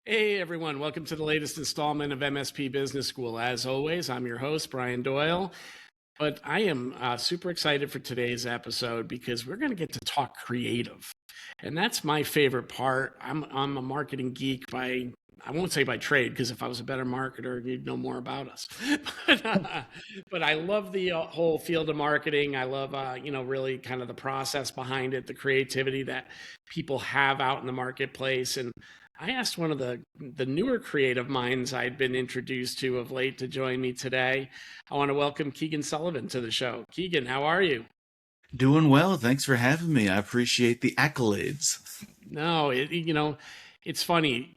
Hey everyone, welcome to the latest installment of MSP Business School. As always, I'm your host, Brian Doyle, but I am super excited for today's episode because we're going to get to talk creative. And that's my favorite part. I'm a marketing geek I won't say by trade, because if I was a better marketer, you'd know more about us. but I love the whole field of marketing. I love, really kind of the process behind it, the creativity that people have out in the marketplace. And I asked one of the newer creative minds I'd been introduced to of late to join me today. I want to welcome Keegan Sullivan to the show. Keegan, how are you? Doing well. Thanks for having me. I appreciate the accolades. No, it's funny.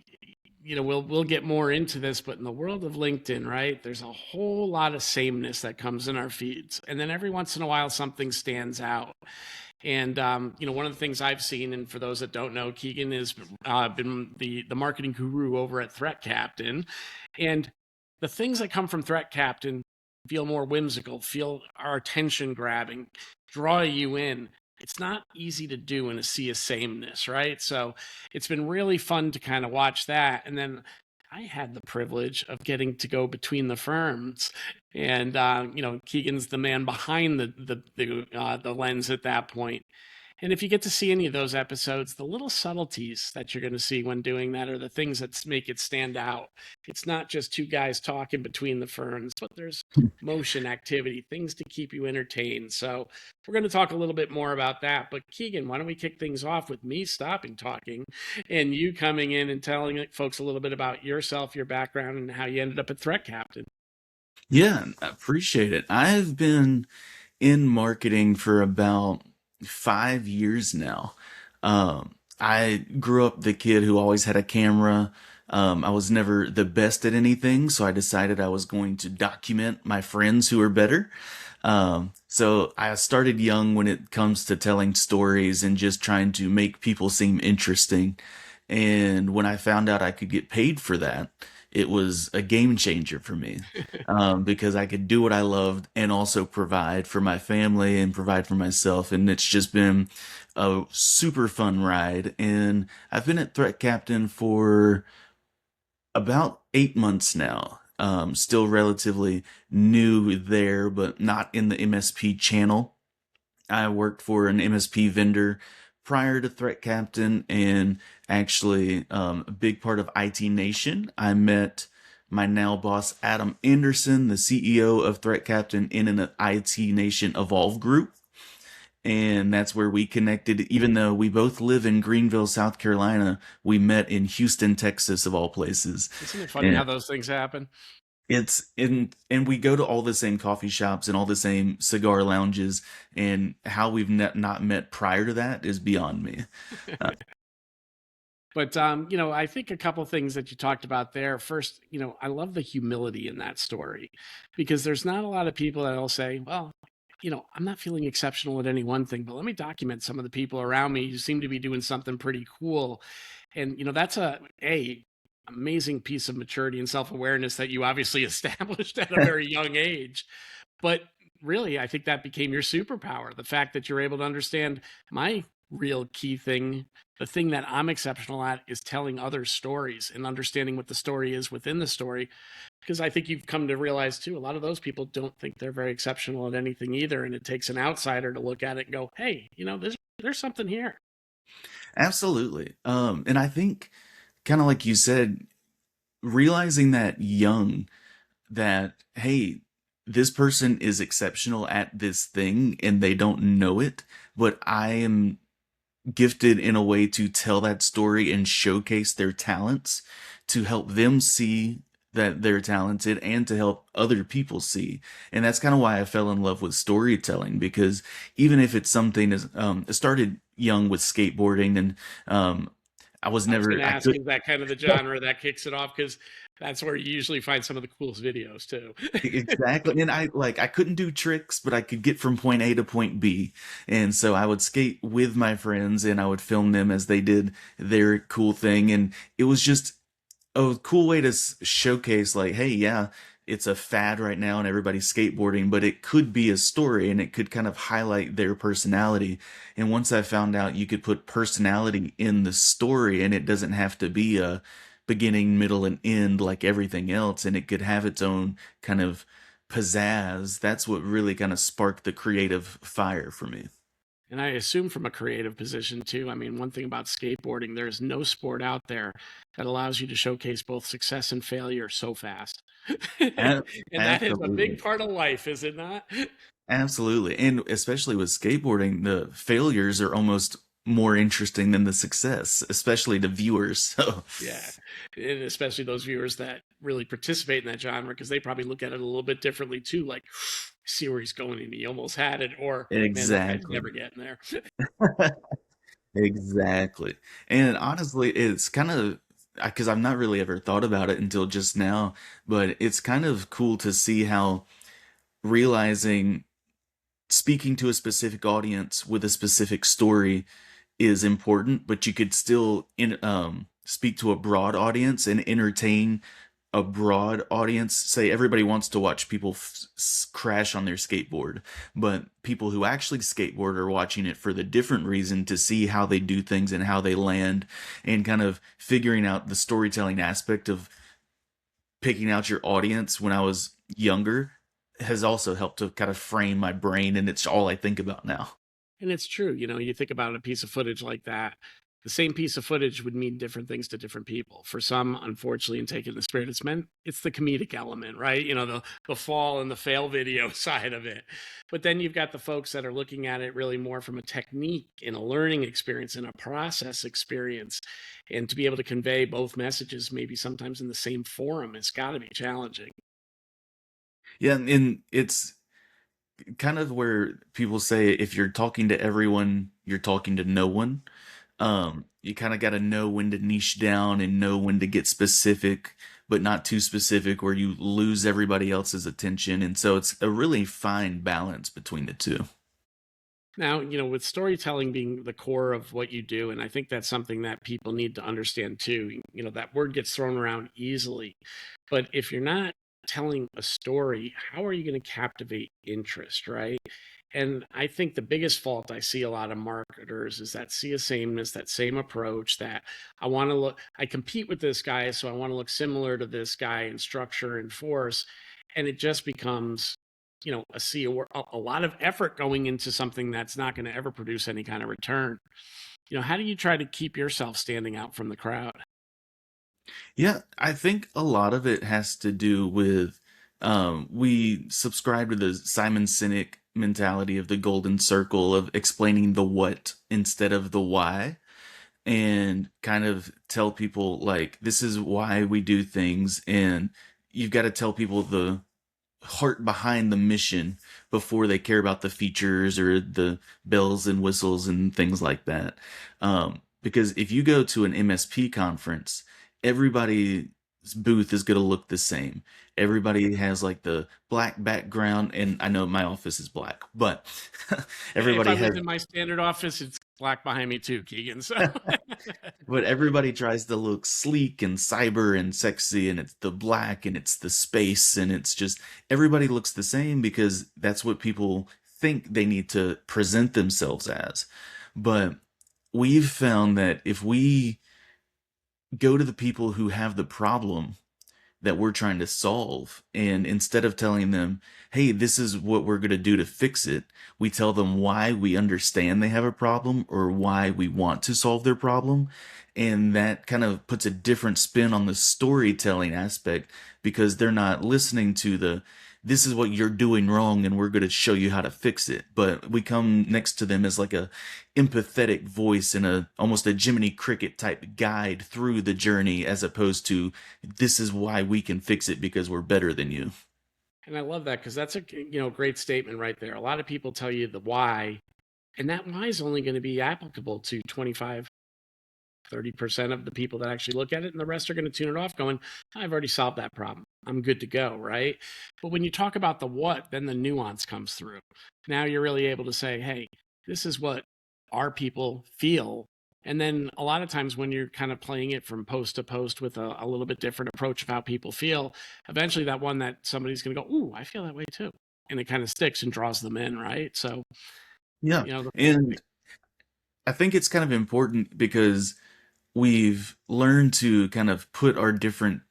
We'll get more into this, but in the world of LinkedIn, right, there's a whole lot of sameness that comes in our feeds, and then every once in a while something stands out. And one of the things I've seen, and for those that don't know, Keegan has been the marketing guru over at Threat Captain, and the things that come from Threat Captain feel more whimsical, feel our attention grabbing, draw you in. It's not easy to do in a sea of sameness, right? So it's been really fun to kind of watch that. And then I had the privilege of getting to go between the firms, and Keegan's the man behind the lens at that point. And if you get to see any of those episodes, the little subtleties that you're going to see when doing that are the things that make it stand out. It's not just two guys talking between the ferns, but there's motion, activity, things to keep you entertained. So we're going to talk a little bit more about that. But Keegan, why don't we kick things off with me stopping talking and you coming in and telling folks a little bit about yourself, your background, and how you ended up at Threat Captain? Yeah, I appreciate it. I've been in marketing for about 5 years now. I grew up the kid who always had a camera. I was never the best at anything, so I decided I was going to document my friends who are better. So I started young when it comes to telling stories and just trying to make people seem interesting. And when I found out I could get paid for that, it was a game changer for me, because I could do what I loved and also provide for my family and provide for myself. And it's just been a super fun ride. And I've been at Threat Captain for about 8 months now. Still relatively new there, but not in the MSP channel. I worked for an MSP vendor prior to Threat Captain, and actually a big part of IT Nation. I met my now boss, Adam Anderson, the CEO of Threat Captain, in an IT Nation Evolve group. And that's where we connected. Even though we both live in Greenville, South Carolina, we met in Houston, Texas, of all places. Isn't it funny And how those things happen? it's in, and we go to all the same coffee shops and all the same cigar lounges, and how we've not met prior to that is beyond me. Uh, But I think a couple things that you talked about there. First, I love the humility in that story, because there's not a lot of people that'll say, well, I'm not feeling exceptional at any one thing, but let me document some of the people around me who seem to be doing something pretty cool. And that's a amazing piece of maturity and self-awareness that you obviously established at a very young age. But really, I think that became your superpower. The fact that you're able to understand my real key thing, the thing that I'm exceptional at, is telling other stories and understanding what the story is within the story. Because I think you've come to realize too, a lot of those people don't think they're very exceptional at anything either. And it takes an outsider to look at it and go, hey, there's something here. Absolutely. And I think, kind of like you said, realizing that young, that, hey, this person is exceptional at this thing and they don't know it, but I am gifted in a way to tell that story and showcase their talents to help them see that they're talented and to help other people see. And that's kind of why I fell in love with storytelling, because even if it's something as it started young with skateboarding, and I was I was going never to I ask, could is that kind of the genre that kicks it off? Because that's where you usually find some of the coolest videos too. exactly. And I couldn't do tricks, but I could get from point A to point B. And so I would skate with my friends and I would film them as they did their cool thing. And it was just a cool way to showcase, like, hey, yeah, it's a fad right now and everybody's skateboarding, but it could be a story and it could kind of highlight their personality. And once I found out you could put personality in the story and it doesn't have to be a beginning, middle, and end like everything else, and it could have its own kind of pizzazz. That's what really kind of sparked the creative fire for me. And I assume from a creative position too. I mean, one thing about skateboarding, there's no sport out there that allows you to showcase both success and failure so fast. A- And that is a big Absolutely. part of life, is it not? Absolutely. And especially with skateboarding, the failures are almost more interesting than the success, especially to viewers. So, Yeah. And especially those viewers that really participate in that genre, because they probably look at it a little bit differently too. Like, see where he's going and he almost had it, or man, that guy's exactly. never getting there. Exactly. And honestly, it's kind of because I've not really ever thought about it until just now, but it's kind of cool to see how realizing speaking to a specific audience with a specific story is important, but you could still speak to a broad audience and entertain a broad audience. Say everybody wants to watch people crash on their skateboard, but people who actually skateboard are watching it for the different reason to see how they do things and how they land, and kind of figuring out the storytelling aspect of picking out your audience when I was younger has also helped to kind of frame my brain, and it's all I think about now. And it's true. You think about a piece of footage like that, the same piece of footage would mean different things to different people. For some, unfortunately, and taking the spirit, it's the comedic element, right? The fall and the fail video side of it. But then you've got the folks that are looking at it really more from a technique and a learning experience and a process experience. And to be able to convey both messages, maybe sometimes in the same forum, it's got to be challenging. Yeah, and it's kind of where people say if you're talking to everyone, you're talking to no one. You kind of got to know when to niche down and know when to get specific, but not too specific where you lose everybody else's attention. And so it's a really fine balance between the two. Now, with storytelling being the core of what you do, and I think that's something that people need to understand too. That word gets thrown around easily, but if you're not telling a story, how are you going to captivate interest, right? And I think the biggest fault I see a lot of marketers is that see a sameness, that same approach that I compete with this guy, so I want to look similar to this guy in structure and force. And it just becomes, a lot of effort going into something that's not going to ever produce any kind of return. How do you try to keep yourself standing out from the crowd? Yeah, I think a lot of it has to do with we subscribe to the Simon Sinek mentality of the golden circle of explaining the what instead of the why, and kind of tell people like this is why we do things, and you've got to tell people the heart behind the mission before they care about the features or the bells and whistles and things like that. Because if you go to an MSP conference, everybody's booth is going to look the same. Everybody has like the black background, and I know my office is black, but If I everybody lived has in my standard office, it's black behind me too, Keegan. So but everybody tries to look sleek and cyber and sexy, and it's the black and it's the space, and it's just everybody looks the same because that's what people think they need to present themselves as. But we've found that if we go to the people who have the problem that we're trying to solve, and instead of telling them, hey, this is what we're going to do to fix it, we tell them why we understand they have a problem or why we want to solve their problem. And that kind of puts a different spin on the storytelling aspect because they're not listening to the this is what you're doing wrong and we're going to show you how to fix it, but we come next to them as like a empathetic voice and a almost a Jiminy Cricket type guide through the journey, as opposed to this is why we can fix it because we're better than you. and I love that because that's a great statement right there. A lot of people tell you the why, and that why is only going to be applicable to 25-30% of the people that actually look at it, and the rest are going to tune it off going, I've already solved that problem, I'm good to go, right? But when you talk about the what, then the nuance comes through. Now you're really able to say, hey, this is what our people feel. And then a lot of times when you're kind of playing it from post to post with a little bit different approach of how people feel, eventually that one that somebody's going to go, ooh, I feel that way too, and it kind of sticks and draws them in, right? So Yeah. the And I think it's kind of important because we've learned to kind of put our different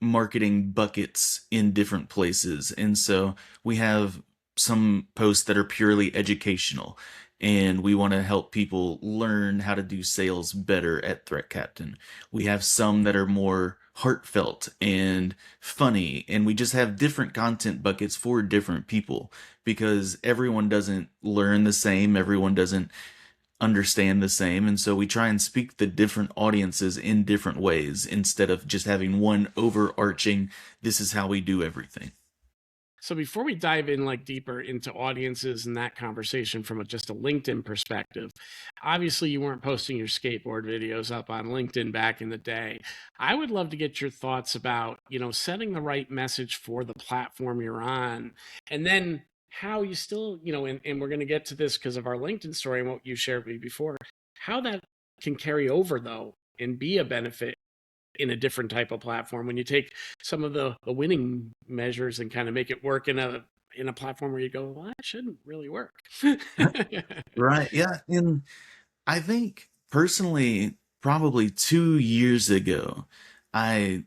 marketing buckets in different places. And so we have some posts that are purely educational, and we want to help people learn how to do sales better at Threat Captain. We have some that are more heartfelt and funny, and we just have different content buckets for different people because everyone doesn't learn the same, everyone doesn't understand the same, and so we try and speak the different audiences in different ways instead of just having one overarching, this is how we do everything. So before we dive in like deeper into audiences and that conversation from just a LinkedIn perspective, obviously you weren't posting your skateboard videos up on LinkedIn back in the day. I would love to get your thoughts about, setting the right message for the platform you're on, and then how you still, and we're going to get to this because of our LinkedIn story and what you shared with me before, how that can carry over though and be a benefit in a different type of platform when you take some of the winning measures and kind of make it work in a platform where you go, well, that shouldn't really work. Right. Yeah. And I think personally, probably 2 years ago, I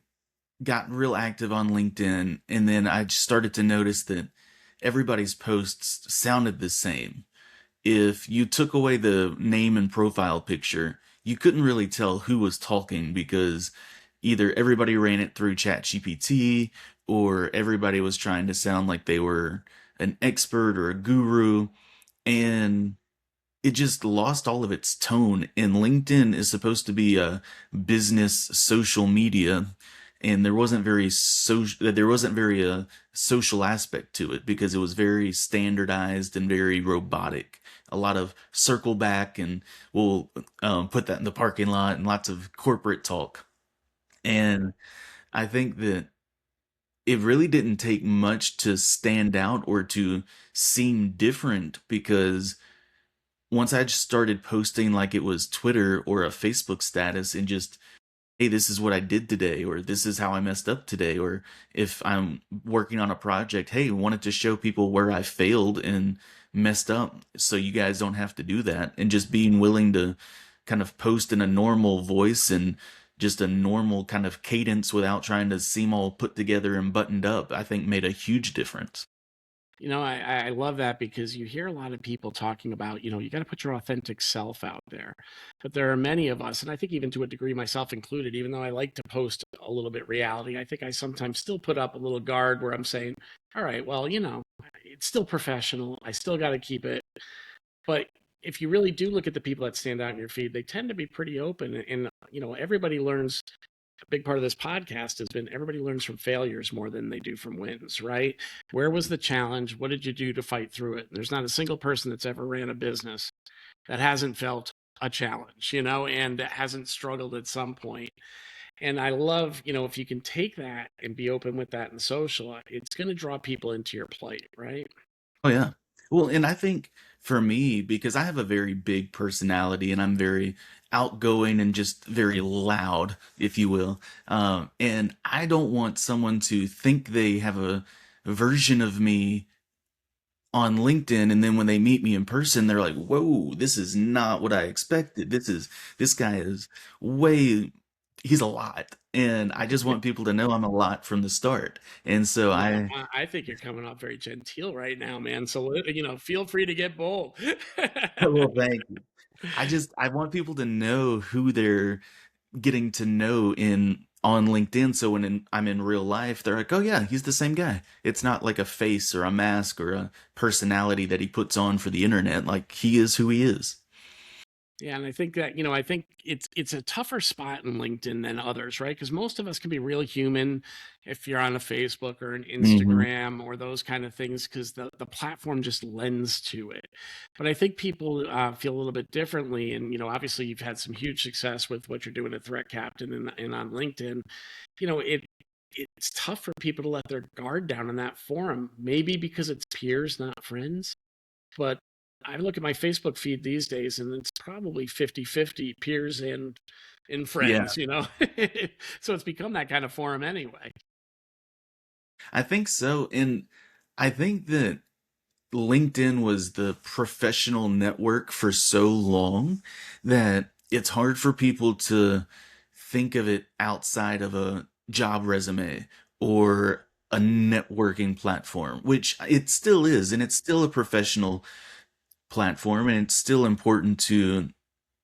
got real active on LinkedIn, and then I just started to notice that everybody's posts sounded the same. If you took away the name and profile picture, you couldn't really tell who was talking because either everybody ran it through ChatGPT or everybody was trying to sound like they were an expert or a guru, and it just lost all of its tone. And LinkedIn is supposed to be a business social media, and there wasn't very a social aspect to it because it was very standardized and very robotic. A lot of circle back, and we'll put that in the parking lot, and lots of corporate talk. And I think that it really didn't take much to stand out or to seem different because once I just started posting like it was Twitter or a Facebook status and just, hey, this is what I did today, or this is how I messed up today, or if I'm working on a project, hey, wanted to show people where I failed and messed up so you guys don't have to do that. And just being willing to kind of post in a normal voice and just a normal kind of cadence without trying to seem all put together and buttoned up, I think made a huge difference. I love that because you hear a lot of people talking about, you got to put your authentic self out there. But there are many of us, and I think even to a degree, myself included, even though I like to post a little bit reality, I think I sometimes still put up a little guard where I'm saying, all right, well, it's still professional. I still got to keep it. But if you really do look at the people that stand out in your feed, they tend to be pretty open. And, everybody learns. A big part of this podcast has been everybody learns from failures more than they do from wins, right? Where was the challenge? What did you do to fight through it? There's not a single person that's ever ran a business that hasn't felt a challenge, and that hasn't struggled at some point. And I love, if you can take that and be open with that in social, it's going to draw people into your plate, right? Oh yeah. Well, and I think for me, because I have a very big personality and I'm very outgoing and just very loud, if you will, and I don't want someone to think they have a version of me on LinkedIn, and then when they meet me in person, they're like, "Whoa, this is not what I expected. This guy is way, he's a lot." And I just want people to know I'm a lot from the start. And so Well, I, I think you're coming off very genteel right now, man. So, feel free to get bold. well, thank you. I want people to know who they're getting to know in on LinkedIn. So I'm in real life, they're like, "Oh yeah, he's the same guy." It's not like a face or a mask or a personality that he puts on for the internet. Like he is who he is. Yeah, and I think that, I think it's a tougher spot in LinkedIn than others, right? Because most of us can be real human if you're on a Facebook or an Hmm. Instagram or those kind of things, because the platform just lends to it. But I think people feel a little bit differently, and obviously you've had some huge success with what you're doing at Threat Captain and on LinkedIn. It's tough for people to let their guard down in that forum, maybe because it's peers, not friends. But I look at my Facebook feed these days and it's probably 50-50 peers and Yeah, friends. So it's become that kind of forum anyway. I think so. And I think that LinkedIn was the professional network for so long that it's hard for people to think of it outside of a job resume or a networking platform, which it still is, and it's still a professional platform, and it's still important to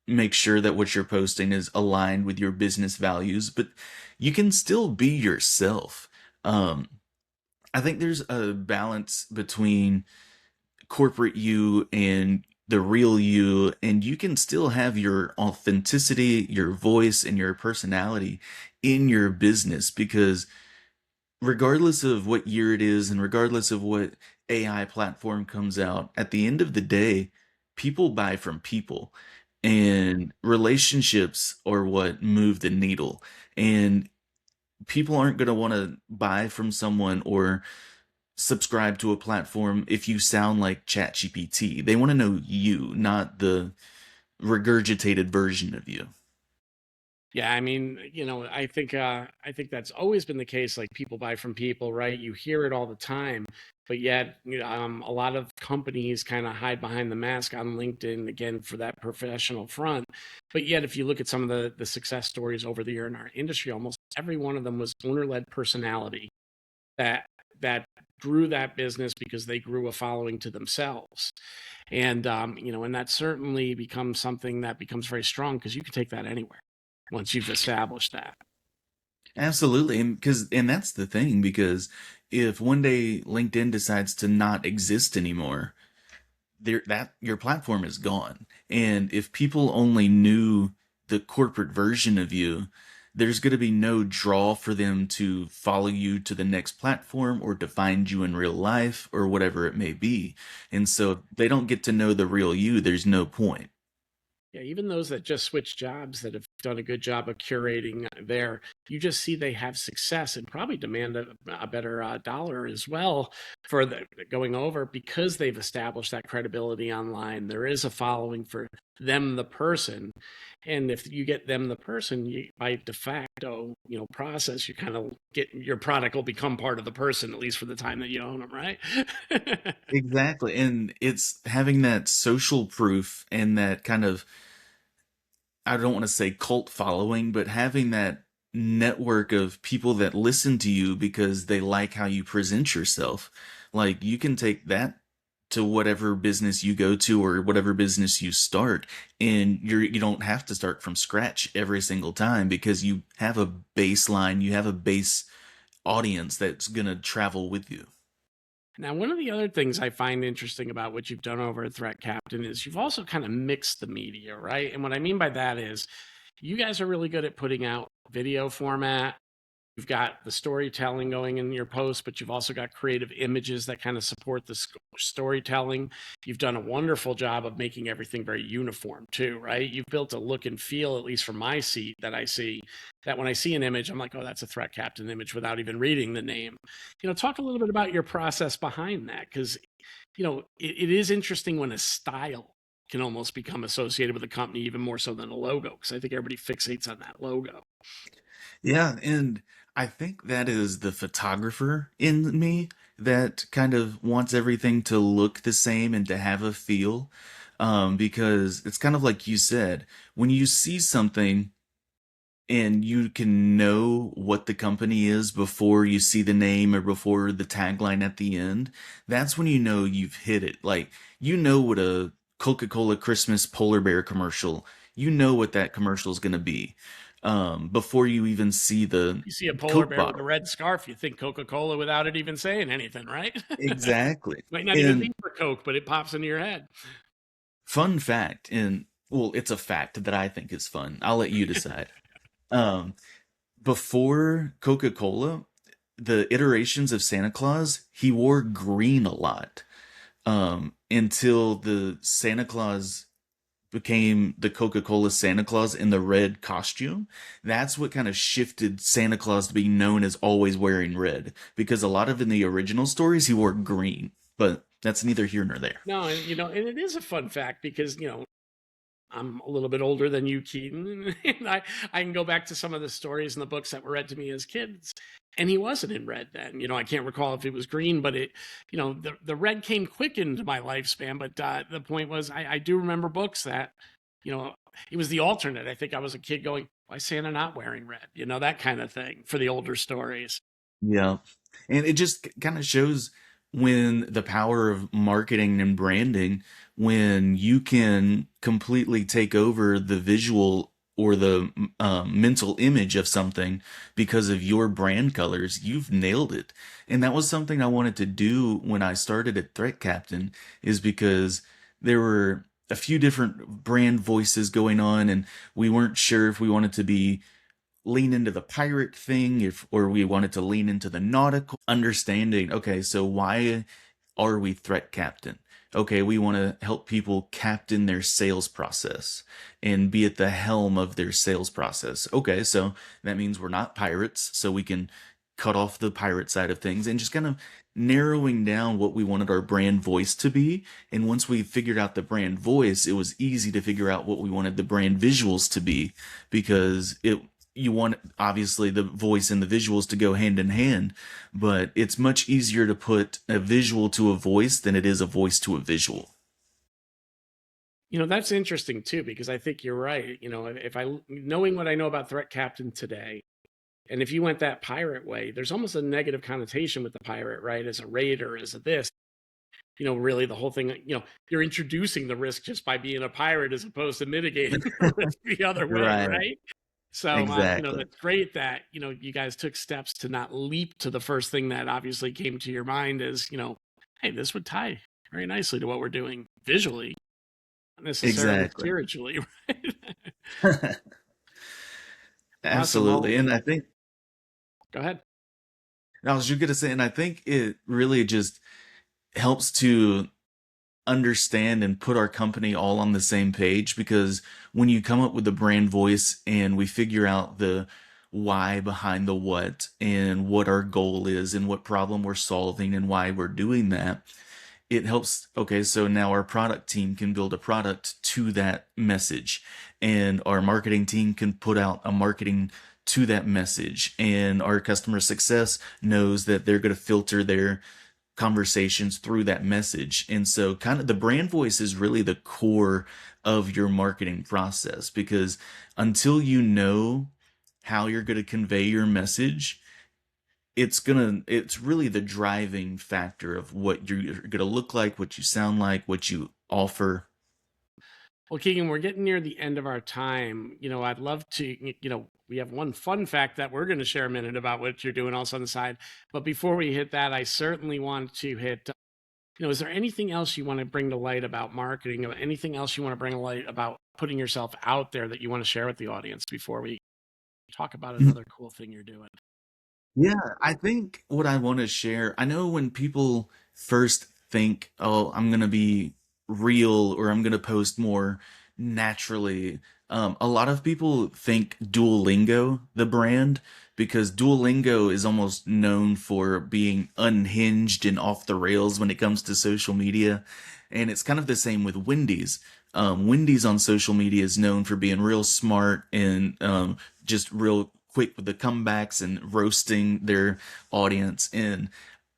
make sure that what you're posting is aligned with your business values, but you can still be yourself. Um, I think there's a balance between corporate you and the real you, and you can still have your authenticity, your voice, and your personality in your business, because regardless of what year it is and regardless of what AI platform comes out, at the end of the day, people buy from people, and relationships are what move the needle. And people aren't going to want to buy from someone or subscribe to a platform if you sound like ChatGPT. They want to know you, not the regurgitated version of you. Yeah, I mean, I think that's always been the case. Like people buy from people, right? You hear it all the time, but yet, a lot of companies kind of hide behind the mask on LinkedIn again for that professional front. But yet, if you look at some of the success stories over the year in our industry, almost every one of them was owner-led personality that that grew that business because they grew a following to themselves. And and that certainly becomes something that becomes very strong because you can take that anywhere once you've established that. Absolutely. And that's the thing, because if one day LinkedIn decides to not exist anymore, that your platform is gone. And if people only knew the corporate version of you, there's going to be no draw for them to follow you to the next platform or to find you in real life or whatever it may be. And so if they don't get to know the real you, there's no point. Yeah, even those that just switch jobs that have done a good job of curating there, you just see they have success and probably demand a better dollar as well for going over because they've established that credibility online. There is a following for them, the person. And if you get them, the person, by de facto, process, you kind of get your product will become part of the person, at least for the time that you own them, right? Exactly. And it's having that social proof and that kind of, I don't want to say cult following, but having that network of people that listen to you because they like how you present yourself. Like you can take that to whatever business you go to or whatever business you start, and you don't have to start from scratch every single time, because you have a baseline, you have a base audience that's going to travel with you. Now, one of the other things I find interesting about what you've done over at Threat Captain is you've also kind of mixed the media, right? And what I mean by that is you guys are really good at putting out video format. You've got the storytelling going in your post, but you've also got creative images that kind of support the storytelling. You've done a wonderful job of making everything very uniform too, right? You've built a look and feel, at least from my seat, that I see that when I see an image, I'm like, oh, that's a Threat Captain image without even reading the name. Talk a little bit about your process behind that, because it is interesting when a style can almost become associated with a company even more so than a logo, because I think everybody fixates on that logo. Yeah, and I think that is the photographer in me that kind of wants everything to look the same and to have a feel. Because it's kind of like you said, when you see something and you can know what the company is before you see the name or before the tagline at the end, that's when you know you've hit it. Like, you know what a Coca-Cola Christmas polar bear commercial, you know what that commercial is going to be, before you even see the You see a polar Coke bear with a bottle. red scarf, you think Coca-Cola without it even saying anything, right? Exactly. Might not even be And for Coke, but it pops into your head. fun fact, and well, it's a fact that I think is fun. I'll let you decide. Um, Before Coca-Cola, the iterations of Santa Claus, he wore green a lot. Until the Santa Claus became the Coca-Cola Santa Claus in the red costume. That's what kind of shifted Santa Claus to be known as always wearing red, because a lot of in the original stories he wore green. But that's neither here nor there. No, and and it is a fun fact because I'm a little bit older than you, Keaton, and I can go back to some of the stories and the books that were read to me as kids. And he wasn't in red then. I can't recall if it was green, but the red came quick into my lifespan. But the point was, I do remember books that, it was the alternate. I think I was a kid going, why is Santa not wearing red? You know, that kind of thing for the older stories. Yeah. And it just kind of shows when the power of marketing and branding, when you can completely take over the visual or the mental image of something because of your brand colors, you've nailed it. And that was something I wanted to do when I started at Threat Captain, is because there were a few different brand voices going on, and we weren't sure if we wanted to be lean into the pirate thing, if or we wanted to lean into the nautical understanding. Okay, so why are we Threat Captain? Okay, we want to help people captain their sales process and be at the helm of their sales process. Okay, so that means we're not pirates, so we can cut off the pirate side of things and just kind of narrowing down what we wanted our brand voice to be. And once we figured out the brand voice, it was easy to figure out what we wanted the brand visuals to be, because it you want obviously the voice and the visuals to go hand in hand, but it's much easier to put a visual to a voice than it is a voice to a visual. You know, that's interesting too, because I think you're right. You know, if I, knowing what I know about Threat Captain today, and if you went that pirate way, there's almost a negative connotation with the pirate, right? As a raider, as a this, you know, really the whole thing, you know, you're introducing the risk just by being a pirate as opposed to mitigating the risk the other way, Right. right? So, you know, Exactly. that's great that, you know, you guys took steps to not leap to the first thing that obviously came to your mind as, you know, hey, this would tie very nicely to what we're doing visually, not necessarily Exactly. spiritually, right? Awesome. Absolutely. Well, And I think go ahead. I was just gonna say, and I think it really just helps to understand and put our company all on the same page, because when you come up with the brand voice and we figure out the why behind the what and what our goal is and what problem we're solving and why we're doing that, it helps. Okay, so now our product team can build a product to that message, and our marketing team can put out a marketing to that message, and our customer success knows that they're going to filter their conversations through that message. And so kind of the brand voice is really the core of your marketing process, because until you know how you're going to convey your message, it's really the driving factor of what you're going to look like, what you sound like, what you offer. Well, Keegan, we're getting near the end of our time. You know, I'd love to, you know, we have one fun fact that we're going to share a minute about what you're doing also on the side. But before we hit that, I certainly want to hit, you know, is there anything else you want to bring to light about marketing, or anything else you want to bring to light about putting yourself out there that you want to share with the audience before we talk about another cool thing you're doing? Yeah, I think what I want to share, I know when people first think, oh, I'm going to be real or I'm going to post more naturally, a lot of people think Duolingo, the brand, because Duolingo is almost known for being unhinged and off the rails when it comes to social media. And it's kind of the same with Wendy's. Wendy's on social media is known for being real smart and just real quick with the comebacks and roasting their audience. And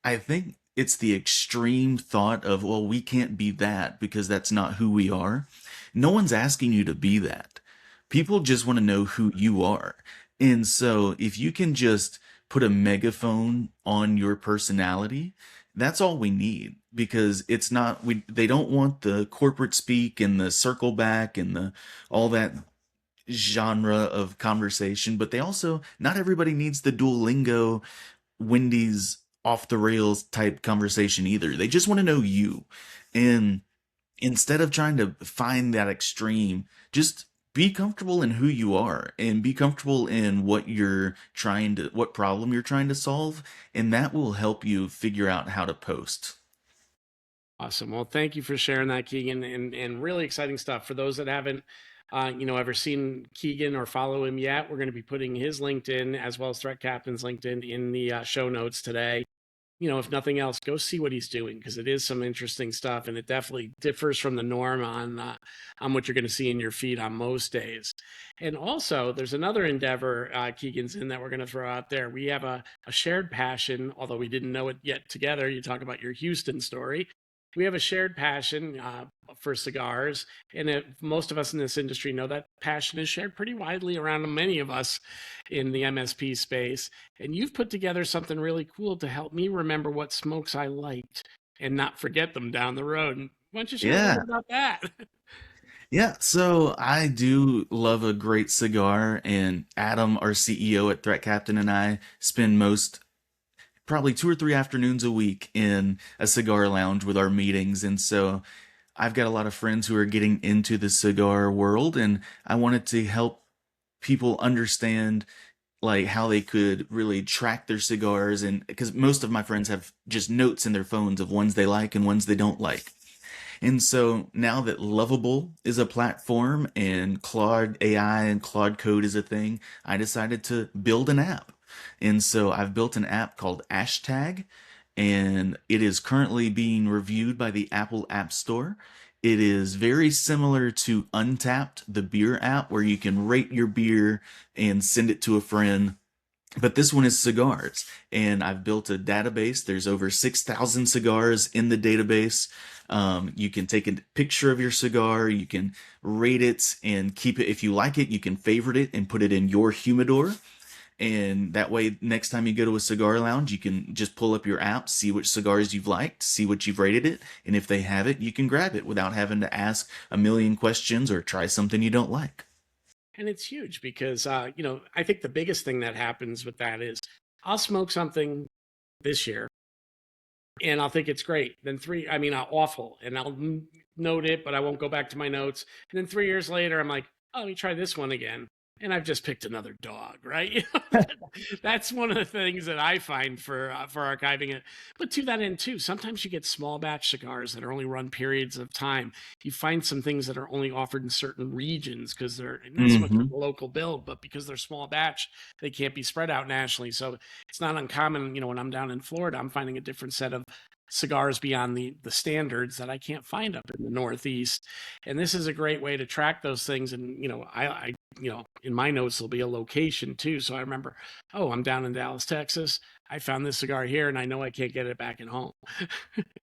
I think it's the extreme thought of, well, we can't be that because that's not who we are. No one's asking you to be that. People just want to know who you are. And so if you can just put a megaphone on your personality, that's all we need, because it's not they don't want the corporate speak and the circle back and the all that genre of conversation, but they also, not everybody needs the Duolingo, Wendy's off the rails type conversation either. They just want to know you. And instead of trying to find that extreme, just be comfortable in who you are and be comfortable in what problem you're trying to solve. And that will help you figure out how to post. Awesome. Well, thank you for sharing that, Keegan, and really exciting stuff. For those that haven't, you know, ever seen Keegan or follow him yet, we're going to be putting his LinkedIn as well as Threat Captain's LinkedIn in the show notes today. You know, if nothing else, go see what he's doing, because it is some interesting stuff, and it definitely differs from the norm on what you're going to see in your feed on most days. And also, there's another endeavor Keegan's in that we're going to throw out there. We have a shared passion, although we didn't know it yet together. You talk about your Houston story. we have a shared passion for cigars, and most of us in this industry know that passion is shared pretty widely around many of us in the MSP space. And you've put together something really cool to help me remember what smokes I liked and not forget them down the road. And why don't you share a little Yeah. bit about that? Yeah, so I do love a great cigar, and Adam, our CEO at Threat Captain, and I spend most probably 2 or 3 afternoons a week in a cigar lounge with our meetings. And so I've got a lot of friends who are getting into the cigar world, and I wanted to help people understand like how they could really track their cigars. And because most of my friends have just notes in their phones of ones they like and ones they don't like. And so now that Lovable is a platform and Claude AI and Claude Code is a thing, I decided to build an app. And so I've built an app called Hashtag, and it is currently being reviewed by the Apple App Store. It is very similar to Untapped, the beer app, where you can rate your beer and send it to a friend, but this one is cigars, and I've built a database. There's over 6,000 cigars in the database. You can take a picture of your cigar, you can rate it and keep it. If you like it, you can favorite it and put it in your humidor. And that way, next time you go to a cigar lounge, you can just pull up your app, see which cigars you've liked, see what you've rated it. And if they have it, you can grab it without having to ask a million questions or try something you don't like. And it's huge because, I think the biggest thing that happens with that is I'll smoke something this year and I'll think it's great. Then awful. And I'll note it, but I won't go back to my notes. And then 3 years later, I'm like, oh, let me try this one again. And I've just picked another dog, right? That's one of the things that I find for archiving it. But to that end, too, sometimes you get small batch cigars that are only run periods of time. You find some things that are only offered in certain regions because they're not so much for Hmm. the local build, but because they're small batch, they can't be spread out nationally. So it's not uncommon, when I'm down in Florida, I'm finding a different set of cigars beyond the standards that I can't find up in the Northeast. And this is a great way to track those things. And, in my notes, there'll be a location too. So I remember, oh, I'm down in Dallas, Texas. I found this cigar here and I know I can't get it back at home.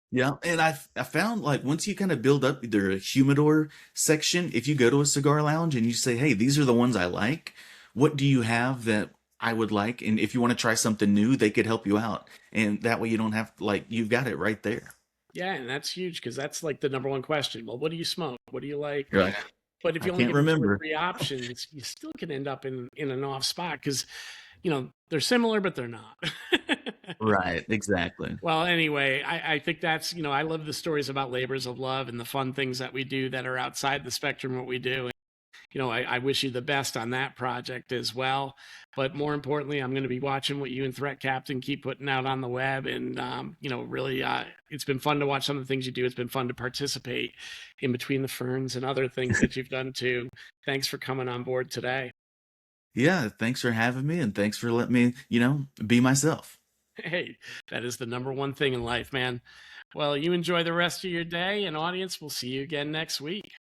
Yeah, and I found like once you kind of build up their humidor section, if you go to a cigar lounge and you say, "Hey, these are the ones I like. What do you have that I would like?" And if you want to try something new, they could help you out. And that way you don't have like you've got it right there. Yeah, and that's huge because that's like the number one question. Well, what do you smoke? What do you like? You're like, But if I you only can't give them two or remember. three options, you still can end up in an off spot because they're similar, but they're not. Right, exactly. Well, anyway, I think that's, I love the stories about labors of love and the fun things that we do that are outside the spectrum of what we do. And, I wish you the best on that project as well. But more importantly, I'm going to be watching what you and Threat Captain keep putting out on the web. And, really, it's been fun to watch some of the things you do. It's been fun to participate in between the ferns and other things that you've done too. Thanks for coming on board today. Yeah, thanks for having me and thanks for letting me, be myself. Hey, that is the number one thing in life, man. Well, you enjoy the rest of your day, and audience, we'll see you again next week.